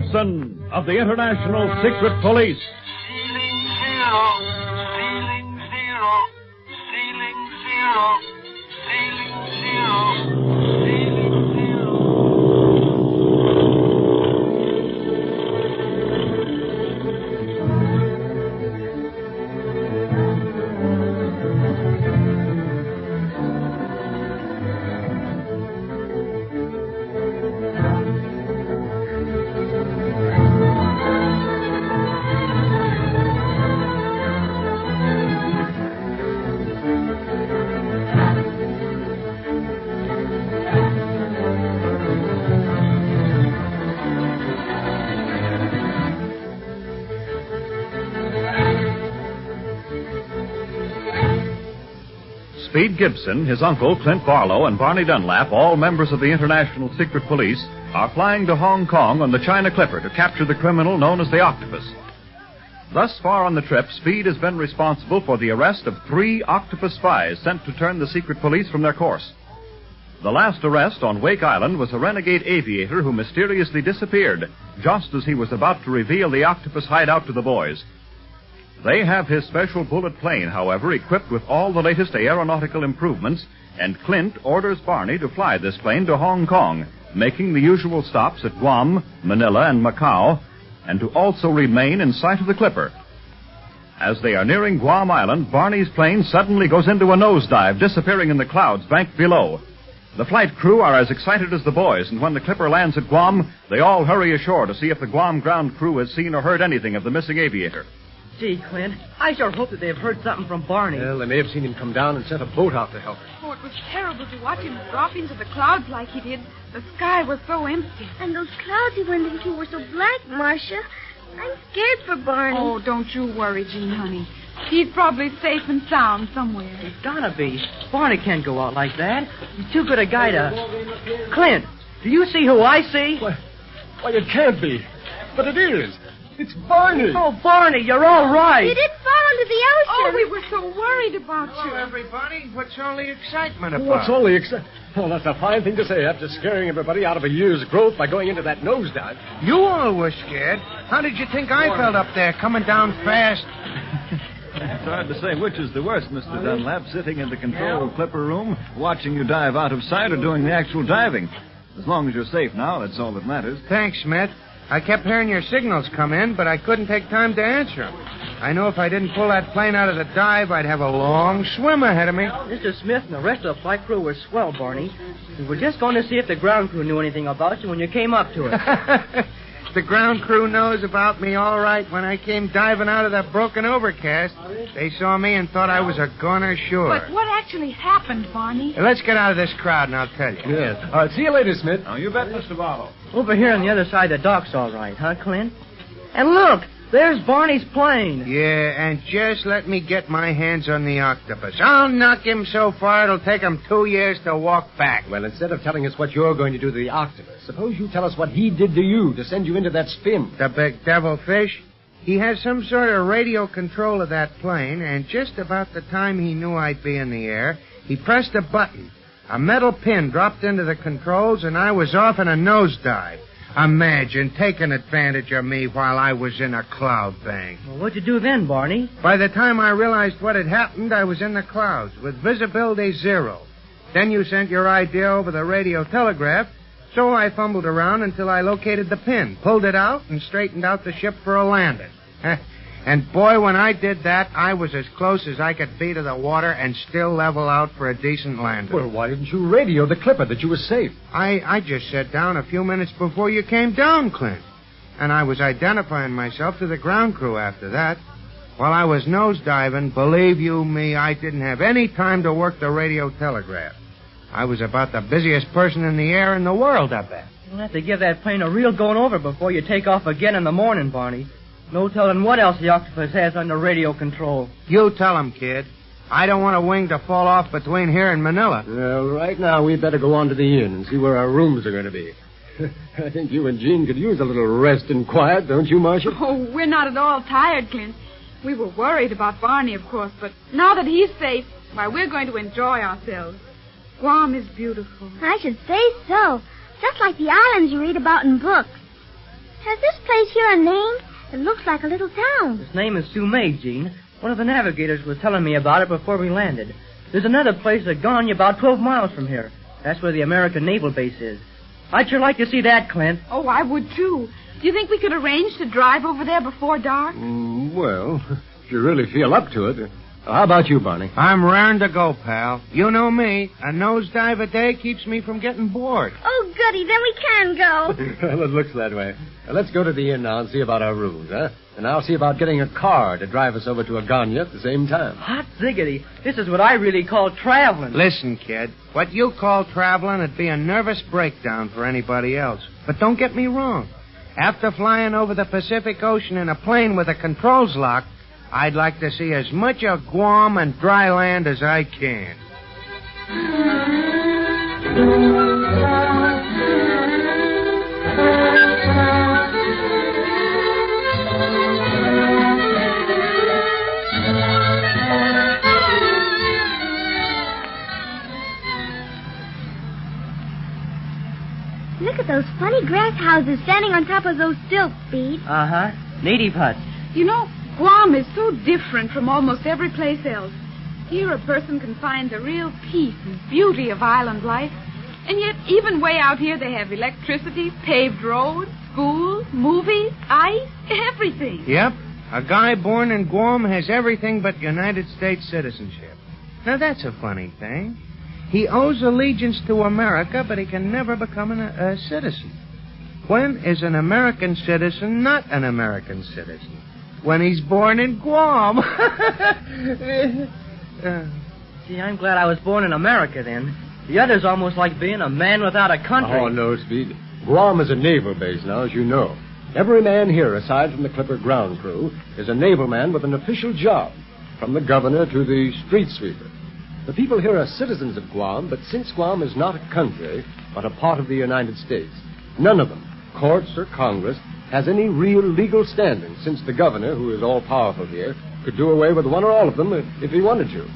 Gibson of the International Secret Police. Ceiling zero, ceiling zero, ceiling zero, ceiling zero, ceiling zero. Speed Gibson, his uncle, Clint Barlow, and Barney Dunlap, all members of the International Secret Police, are flying to Hong Kong on the China Clipper to capture the criminal known as the Octopus. Thus far on the trip, Speed has been responsible for the arrest of 3 octopus spies sent to turn the secret police from their course. The last arrest on Wake Island was a renegade aviator who mysteriously disappeared just as he was about to reveal the octopus hideout to the boys. They have his special bullet plane, however, equipped with all the latest aeronautical improvements, and Clint orders Barney to fly this plane to Hong Kong, making the usual stops at Guam, Manila, and Macau, and to also remain in sight of the Clipper. As they are nearing Guam Island, Barney's plane suddenly goes into a nosedive, disappearing in the clouds banked below. The flight crew are as excited as the boys, and when the Clipper lands at Guam, they all hurry ashore to see if the Guam ground crew has seen or heard anything of the missing aviator. Gee, Clint, I sure hope that they've heard something from Barney. Well, they may have seen him come down and sent a boat out to help him. Oh, it was terrible to watch him drop into the clouds like he did. The sky was so empty. And those clouds he went into were so black, Marcia. I'm scared for Barney. Oh, don't you worry, Jean, honey. He's probably safe and sound somewhere. He's gotta be. Barney can't go out like that. He's too good a guy to... Clint, do you see who I see? Why, it can't be. But it is. It's Barney. Oh, Barney, you're all right. He did fall into the ocean. Oh, we were so worried about you. Hello, everybody. What's all the excitement about? What's all the excitement? Oh, that's a fine thing to say after scaring everybody out of a year's growth by going into that nosedive. You all were scared. How did you think I felt up there, coming down fast? It's hard to say which is the worst, Mr. Dunlap, sitting in the control clipper room, watching you dive out of sight, or doing the actual diving. As long as you're safe now, that's all that matters. Thanks, Smith. I kept hearing your signals come in, but I couldn't take time to answer them. I know if I didn't pull that plane out of the dive, I'd have a long swim ahead of me. Mr. Smith and the rest of the flight crew were swell, Barney. We were just going to see if the ground crew knew anything about you when you came up to it. The ground crew knows about me all right. When I came diving out of that broken overcast, they saw me and thought I was a goner sure. But what actually happened, Barney? Let's get out of this crowd and I'll tell you. Yes. See you later, Smith. Oh, you bet, Mr. Barlow. Over here on the other side of the dock's all right, huh, Clint? And look, there's Barney's plane. Yeah, and just let me get my hands on the octopus. I'll knock him so far it'll take him 2 years to walk back. Well, instead of telling us what you're going to do to the octopus, suppose you tell us what he did to you to send you into that spin. The big devilfish? He has some sort of radio control of that plane, and just about the time he knew I'd be in the air, he pressed a button. A metal pin dropped into the controls, and I was off in a nosedive. Imagine taking advantage of me while I was in a cloud bank. Well, what'd you do then, Barney? By the time I realized what had happened, I was in the clouds with visibility 0. Then you sent your idea over the radio telegraph, so I fumbled around until I located the pin, pulled it out, and straightened out the ship for a landing. And boy, when I did that, I was as close as I could be to the water and still level out for a decent landing. Well, why didn't you radio the Clipper that you were safe? I just sat down a few minutes before you came down, Clint. And I was identifying myself to the ground crew after that. While I was nosediving, believe you me, I didn't have any time to work the radio telegraph. I was about the busiest person in the air in the world, I bet. You'll have to give that plane a real going over before you take off again in the morning, Barney. No telling what else the octopus has under radio control. You tell him, kid. I don't want a wing to fall off between here and Manila. Well, right now, we'd better go on to the inn and see where our rooms are going to be. I think you and Jean could use a little rest and quiet, don't you, Marcia? Oh, we're not at all tired, Clint. We were worried about Barney, of course, but now that he's safe, why, we're going to enjoy ourselves. Guam is beautiful. I should say so. Just like the islands you read about in books. Has this place here a name? It looks like a little town. Its name is Sumay, Gene. One of the navigators was telling me about it before we landed. There's another place at Ganya about 12 miles from here. That's where the American Naval Base is. I'd sure like to see that, Clint. Oh, I would, too. Do you think we could arrange to drive over there before dark? Well, if you really feel up to it. How about you, Barney? I'm raring to go, pal. You know me. A nosedive a day keeps me from getting bored. Oh, goody, then we can go. Well, it looks that way. Let's go to the inn now and see about our rooms, huh? And I'll see about getting a car to drive us over to Aganya at the same time. Hot ziggity. This is what I really call traveling. Listen, kid. What you call traveling would be a nervous breakdown for anybody else. But don't get me wrong. After flying over the Pacific Ocean in a plane with the controls locked, I'd like to see as much of Guam and dry land as I can. Look at those funny grass houses standing on top of those stilts, Speed. Uh-huh. Native huts. You know, Guam is so different from almost every place else. Here a person can find the real peace and beauty of island life. And yet, even way out here, they have electricity, paved roads, schools, movies, ice, everything. Yep. A guy born in Guam has everything but United States citizenship. Now, that's a funny thing. He owes allegiance to America, but he can never become a citizen. When is an American citizen not an American citizen? When he's born in Guam. See, I'm glad I was born in America then. The other's almost like being a man without a country. Oh, no, Speed. Guam is a naval base now, as you know. Every man here, aside from the Clipper ground crew, is a naval man with an official job, from the governor to the street sweeper. The people here are citizens of Guam, but since Guam is not a country, but a part of the United States, none of them, courts or Congress, has any real legal standing, since the governor, who is all-powerful here, could do away with one or all of them if he wanted to.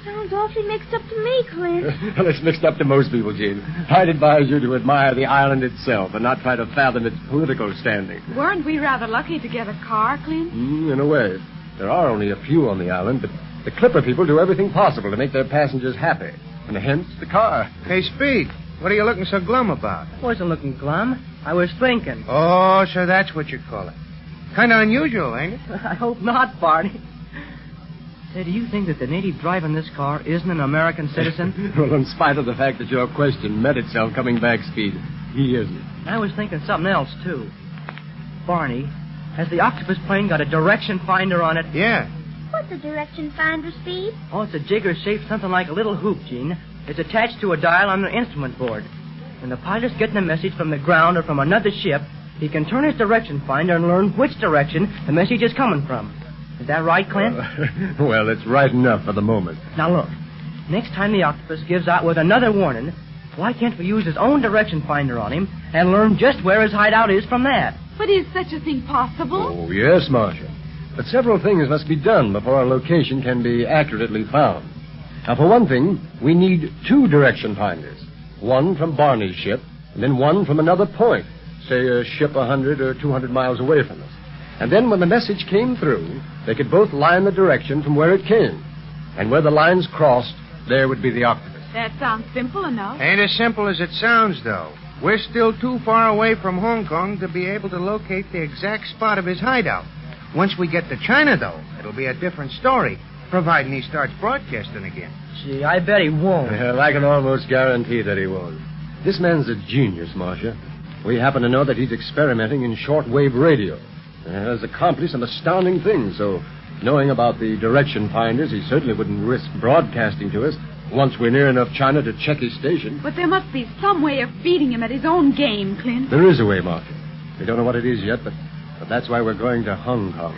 Sounds awfully mixed up to me, Clint. Well, it's mixed up to most people, Gene. I'd advise you to admire the island itself and not try to fathom its political standing. Weren't we rather lucky to get a car, Clint? In a way. There are only a few on the island, but the Clipper people do everything possible to make their passengers happy. And hence the car. Hey, Speed, what are you looking so glum about? I wasn't looking glum. I was thinking. Oh, so that's what you call it. Kind of unusual, ain't it? I hope not, Barney. Say, do you think that the native driving this car isn't an American citizen? Well, in spite of the fact that your question met itself coming back, Speed, he isn't. I was thinking something else, too. Barney, has the octopus plane got a direction finder on it? Yeah. What's a direction finder, Speed? Oh, it's a jigger shaped something like a little hoop, Gene. It's attached to a dial on the instrument board. When the pilot's getting a message from the ground or from another ship, he can turn his direction finder and learn which direction the message is coming from. Is that right, Clint? Well, it's right enough for the moment. Now, look. Next time the octopus gives out with another warning, why can't we use his own direction finder on him and learn just where his hideout is from that? But is such a thing possible? Oh, yes, Marcia. But several things must be done before our location can be accurately found. Now, for one thing, we need 2 direction finders. One from Barney's ship, and then one from another point, say a ship 100 or 200 miles away from us. And then when the message came through, they could both line the direction from where it came. And where the lines crossed, there would be the octopus. That sounds simple enough. Ain't as simple as it sounds, though. We're still too far away from Hong Kong to be able to locate the exact spot of his hideout. Once we get to China, though, it'll be a different story, providing he starts broadcasting again. Gee, I bet he won't. Well, I can almost guarantee that he won't. This man's a genius, Marcia. We happen to know that he's experimenting in shortwave radio. And has accomplished some astounding things, so knowing about the direction finders, he certainly wouldn't risk broadcasting to us once we're near enough China to check his station. But there must be some way of beating him at his own game, Clint. There is a way, Marcia. We don't know what it is yet, but that's why we're going to Hong Kong.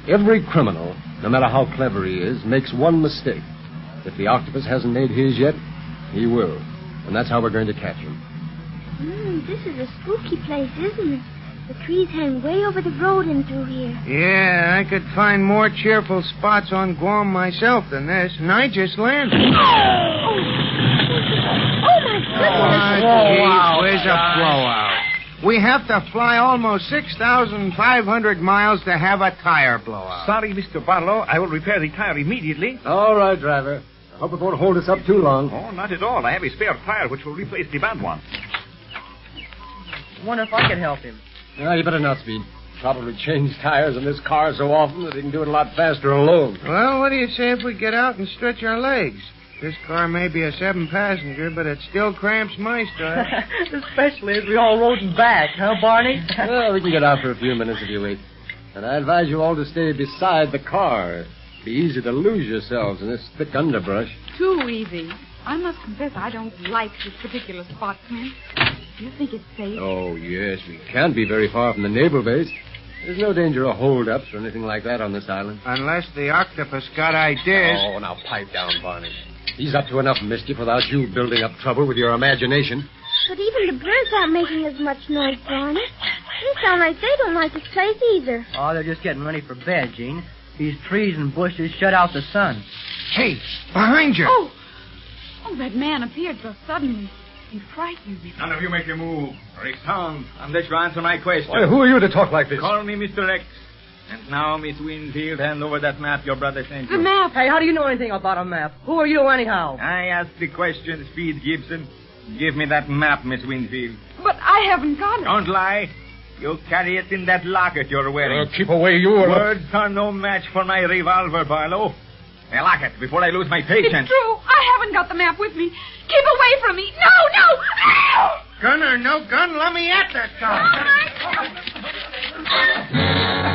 Every criminal, no matter how clever he is, makes one mistake. If the octopus hasn't made his yet, he will. And that's how we're going to catch him. This is a spooky place, isn't it? The trees hang way over the road and through here. Yeah, I could find more cheerful spots on Guam myself than this, and I just landed. Oh, my goodness. Gee whiz, a blowout. We have to fly almost 6,500 miles to have a tire blowout. Sorry, Mr. Barlow. I will repair the tire immediately. All right, driver. I hope it won't hold us up too long. Oh, not at all. I have a spare tire which will replace the bad one. I wonder if I could help him. No, you better not, Speed. Probably change tires in this car so often that he can do it a lot faster alone. Well, what do you say if we get out and stretch our legs? This car may be a 7-passenger, but it still cramps my style. Especially as we all rode back, huh, Barney? Well, we can get out for a few minutes if you wait. And I advise you all to stay beside the car. It'd be easy to lose yourselves in this thick underbrush. Too easy. I must confess I don't like this particular spot, Clint. Do you think it's safe? Oh, yes. We can't be very far from the naval base. There's no danger of holdups or anything like that on this island. Unless the octopus got ideas. Oh, now pipe down, Barney. He's up to enough mischief without you building up trouble with your imagination. But even the birds aren't making as much noise, Barney. They sound like they don't like this place either. Oh, they're just getting ready for bed, Gene. These trees and bushes shut out the sun. Hey, behind you. Oh, that man appeared so suddenly. He frightened me. None of you make a move, or it's sound, unless you answer my question. Why, who are you to talk like this? Call me Mr. X. And now, Miss Winfield, hand over that map your brother sent you. The map. Hey, how do you know anything about a map? Who are you, anyhow? I asked the question, Speed Gibson. Give me that map, Miss Winfield. But I haven't got it. Don't lie. You carry it in that locket you're wearing. Keep away, you or... Words are no match for my revolver, Barlow. Now, lock it before I lose my patience. It's true. I haven't got the map with me. Keep away from me. No! Ow! Gun or no gun, let me at that car. Oh, my God.